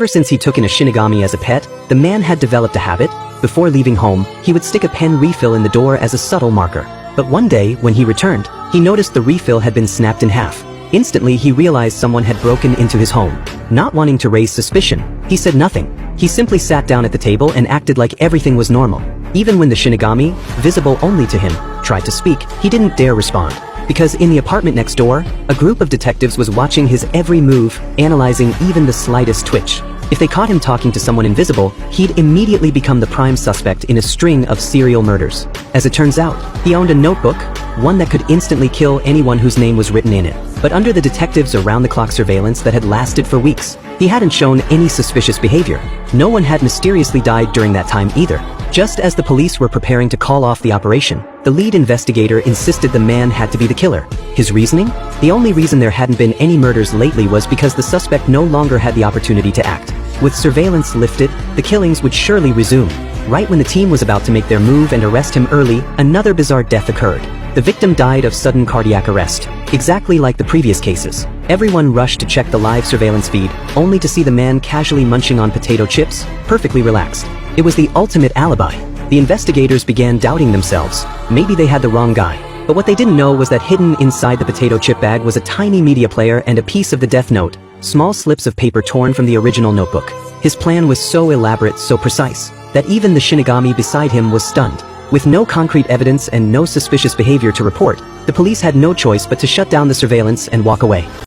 Ever since he took in a Shinigami as a pet, the man had developed a habit. Before leaving home, he would stick a pen refill in the door as a subtle marker. But one day, when he returned, he noticed the refill had been snapped in half. Instantly, he realized someone had broken into his home. Not wanting to raise suspicion, he said nothing. He simply sat down at the table and acted like everything was normal. Even when the Shinigami, visible only to him, tried to speak, he didn't dare respond. Because in the apartment next door, a group of detectives was watching his every move, analyzing even the slightest twitch. If they caught him talking to someone invisible, he'd immediately become the prime suspect in a string of serial murders. As it turns out, he owned a notebook, one that could instantly kill anyone whose name was written in it. But under the detectives' around-the-clock surveillance that had lasted for weeks, he hadn't shown any suspicious behavior. No one had mysteriously died during that time either. Just as the police were preparing to call off the operation, the lead investigator insisted the man had to be the killer. His reasoning? The only reason there hadn't been any murders lately was because the suspect no longer had the opportunity to act. With surveillance lifted, the killings would surely resume. Right when the team was about to make their move and arrest him early, another bizarre death occurred. The victim died of sudden cardiac arrest. Exactly like the previous cases. Everyone rushed to check the live surveillance feed, only to see the man casually munching on potato chips, perfectly relaxed. It was the ultimate alibi. The investigators began doubting themselves. Maybe they had the wrong guy. But what they didn't know was that hidden inside the potato chip bag was a tiny media player and a piece of the death note, small slips of paper torn from the original notebook. His plan was so elaborate, so precise, that even the Shinigami beside him was stunned. With no concrete evidence and no suspicious behavior to report, the police had no choice but to shut down the surveillance and walk away.